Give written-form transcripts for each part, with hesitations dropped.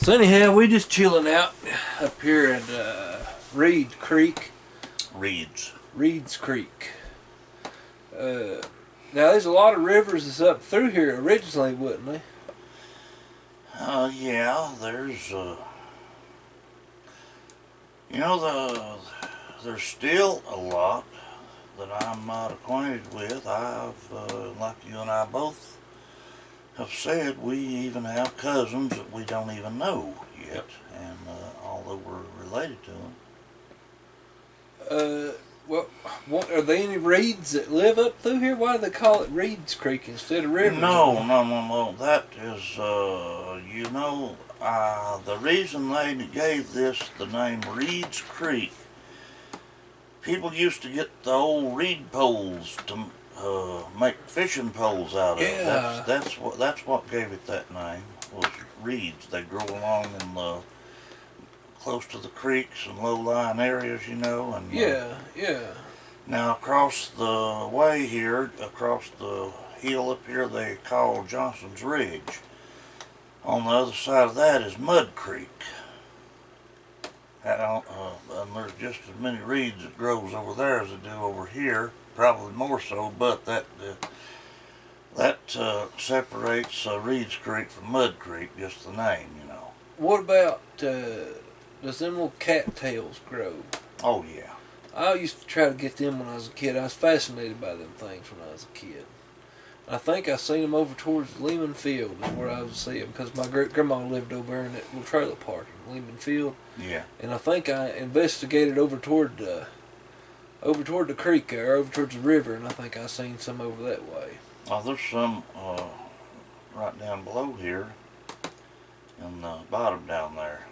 So anyhow, we just chilling out up here at Reed Creek. Reeds. Reed's Creek. Now there's a lot of rivers that's up through here originally, wouldn't they? Yeah, there's, there's still a lot that I'm not acquainted with. Like you and I both have said, we even have cousins that we don't even know yet, and although we're related to them. What are there any reeds that live up through here? Why do they call it Reed's Creek instead of Rivers? No. That is, the reason they gave this the name Reed's Creek. People used to get the old reed poles to make fishing poles out of. Yeah. That's what gave it that name, was reeds. They grow along in the close to the creeks and low-lying areas, and yeah. Now across the way here, across the hill up here, they call Johnson's Ridge. On the other side of that is Mud Creek. And there's just as many reeds that grows over there as they do over here, probably more so, but that separates Reed's Creek from Mud Creek, just the name, What about, does them little cattails grow? Oh, yeah. I used to try to get them when I was a kid. I was fascinated by them things when I was a kid. I think I seen them over towards Lehman Field is where I was seeing them, because my great-grandma lived over there in that little trailer park in Lehman Field. Yeah. And I think I investigated over toward the creek there, over towards the river, and I think I seen some over that way. Oh, there's some right down below here, in the bottom down there.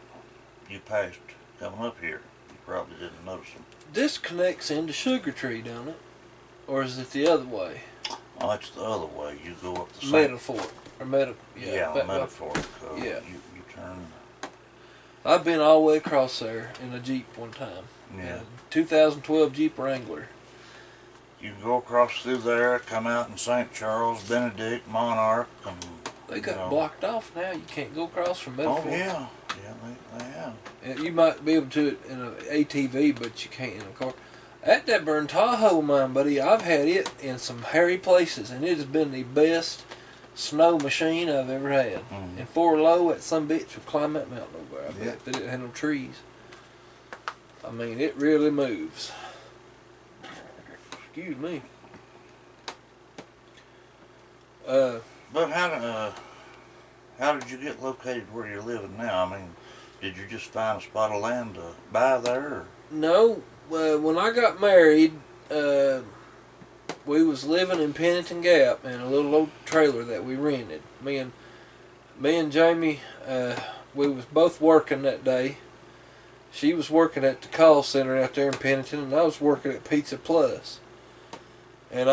You passed coming up here. You probably didn't notice them. This connects into Sugar Tree, don't it? Or is it the other way? Oh, it's the other way. You go up the Metaphor. Or Metaphor. Yeah. You turn. I've been all the way across there in a Jeep one time. Yeah. 2012 Jeep Wrangler. You can go across through there, come out in St. Charles, Benedict, Monarch, and they got blocked off now. You can't go across from Metaphor. Oh yeah, they have. And you might be able to in an ATV, but you can't in a car. At that burn Tahoe of mine, buddy, I've had it in some hairy places, and it has been the best snow machine I've ever had. Mm-hmm. And 4 low at some bitch would climb that mountain over there. I bet if it didn't have no trees. I mean, it really moves. Excuse me. But how did you get located where you're living now? I mean, did you just find a spot of land to buy there? Or? No. When I got married, we was living in Pennington Gap in a little old trailer that we rented. Me and Jamie, we was both working that day. She was working at the call center out there in Pennington, and I was working at Pizza Plus. And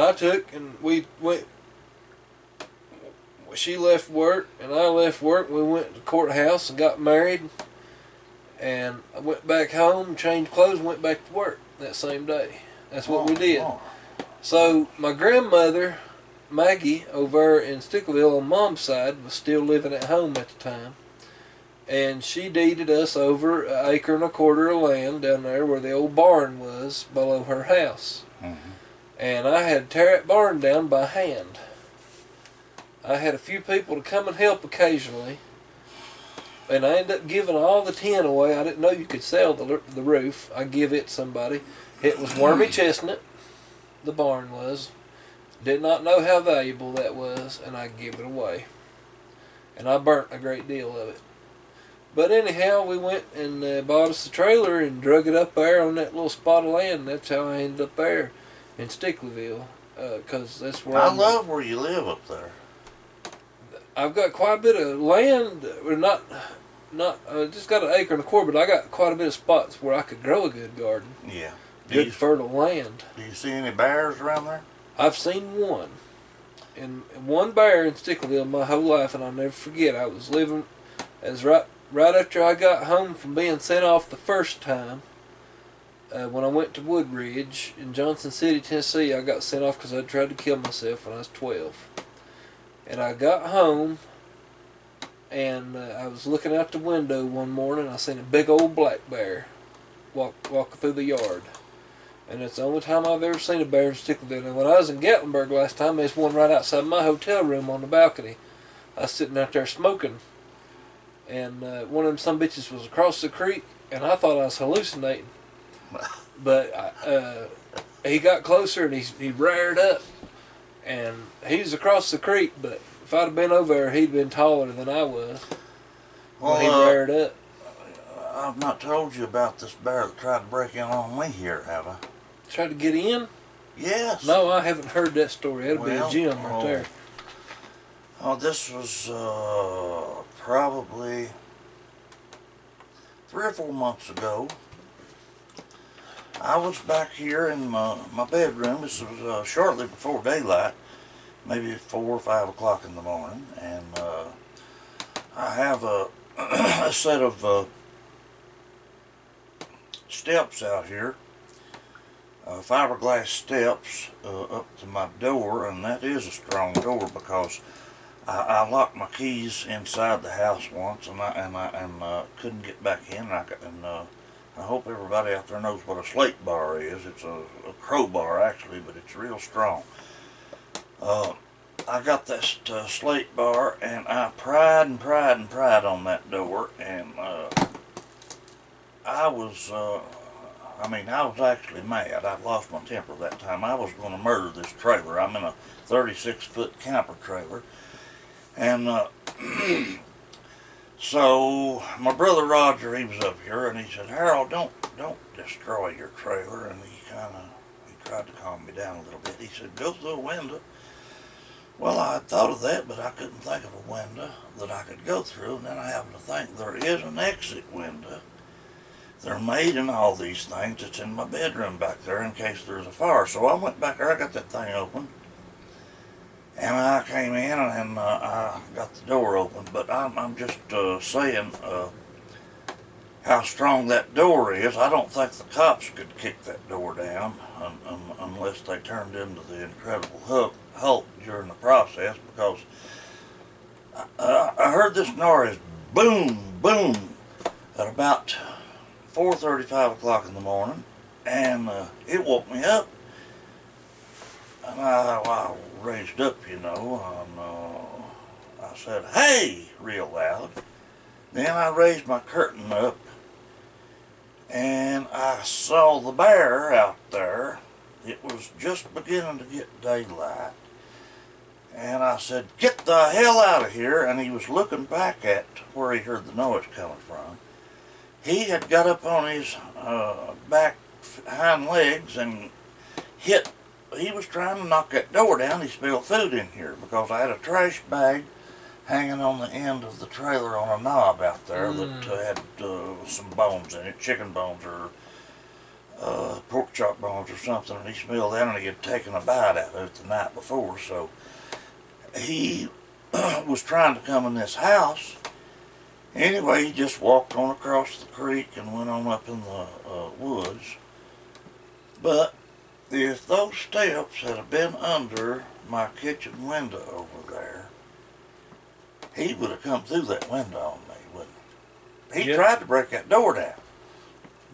we went. She left work, and I left work. We went to the courthouse and got married. And I went back home, changed clothes, and went back to work that same day. That's what we did. Oh. So my grandmother, Maggie, over in Stickleville on Mom's side, was still living at home at the time. And she deeded us over 1.25 acres of land down there where the old barn was below her house. Mm-hmm. And I had to tear that barn down by hand. I had a few people to come and help occasionally. And I ended up giving all the tin away. I didn't know you could sell the roof. I give it to somebody. It was wormy chestnut, the barn was. Did not know how valuable that was, and I gave it away. And I burnt a great deal of it. But anyhow, we went and bought us a trailer and drug it up there on that little spot of land. And that's how I ended up there in Stickleville, because that's where I love where you live up there. I've got quite a bit of land, or not just got 1.25 acres, but I got quite a bit of spots where I could grow a good garden. Yeah. Good fertile land. Do you see any bears around there? I've seen one. And one bear in Stickleville my whole life, and I'll never forget. I was living, as right after I got home from being sent off the first time, when I went to Woodridge in Johnson City, Tennessee. I got sent off because I tried to kill myself when I was 12. And I got home, and I was looking out the window one morning. I seen a big old black bear walking through the yard. And it's the only time I've ever seen a bear in Stickleville. And when I was in Gatlinburg last time, there's one right outside my hotel room on the balcony. I was sitting out there smoking, and one of them some bitches was across the creek, and I thought I was hallucinating. But he got closer, and he reared up, and he was across the creek. But if I'd have been over there, he'd been taller than I was. When he reared up. I've not told you about this bear that tried to break in on me here, have I? Tried to get in? Yes. No, I haven't heard that story. That'd be a gem right there. Oh, this was probably 3 or 4 months ago. I was back here in my bedroom. This was shortly before daylight, maybe 4 or 5 o'clock in the morning, and I have a, a set of steps out here. Fiberglass steps up to my door, and that is a strong door because I locked my keys inside the house once, and I couldn't get back in. I hope everybody out there knows what a slate bar is. It's a crowbar actually, but it's real strong. I got this slate bar, and I pried on that door, and I was actually mad. I lost my temper that time. I was going to murder this trailer. I'm in a 36-foot camper trailer. And so my brother Roger, he was up here, and he said, "Harold, don't destroy your trailer." And he tried to calm me down a little bit. He said, "Go through a window." Well, I had thought of that, but I couldn't think of a window that I could go through. And then I happened to think there is an exit window. They're made in all these things. It's in my bedroom back there in case there's a fire. So I went back there, I got that thing open, and I came in, and I got the door open. But I'm just saying how strong that door is. I don't think the cops could kick that door down unless they turned into the Incredible Hulk during the process, because I heard this noise, boom, boom, at about 4:30, 5 o'clock in the morning, and it woke me up, and I raised up, and I said, "Hey," real loud. Then I raised my curtain up, and I saw the bear out there. It was just beginning to get daylight, and I said, "Get the hell out of here," and he was looking back at where he heard the noise coming from. He had got up on his back hind legs and he was trying to knock that door down. He spilled food in here because I had a trash bag hanging on the end of the trailer on a knob out there that had some bones in it, chicken bones or pork chop bones or something, and he smelled that, and he had taken a bite out of it the night before. So he was trying to come in this house. Anyway, he just walked on across the creek and went on up in the woods. But if those steps had been under my kitchen window over there, he would have come through that window on me, wouldn't he? He tried to break that door down.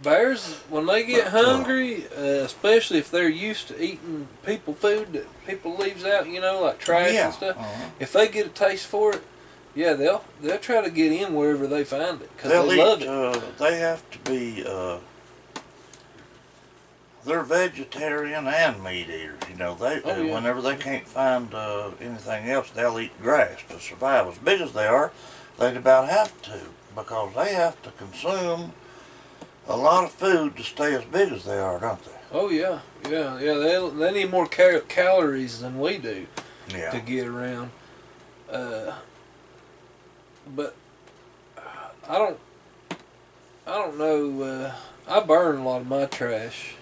Bears, when they get hungry, especially if they're used to eating people food that people leaves out, like trash and stuff, if they get a taste for it, yeah, they'll try to get in wherever they find it because they love it. They have to be. They're vegetarian and meat eaters. Whenever they can't find anything else, they'll eat grass to survive. As big as they are, they'd about have to, because they have to consume a lot of food to stay as big as they are, don't they? Oh yeah. They need more calories than we do to get around. But I don't know. I burn a lot of my trash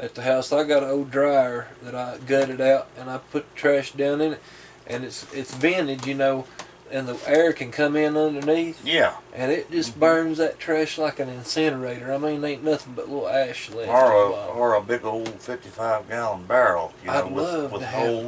at the house. I got an old dryer that I gutted out, and I put the trash down in it, and it's vented, and the air can come in underneath. Yeah. And it just burns that trash like an incinerator. I mean, ain't nothing but little ash left. Or a big old 55-gallon barrel, I'd love with to have holes.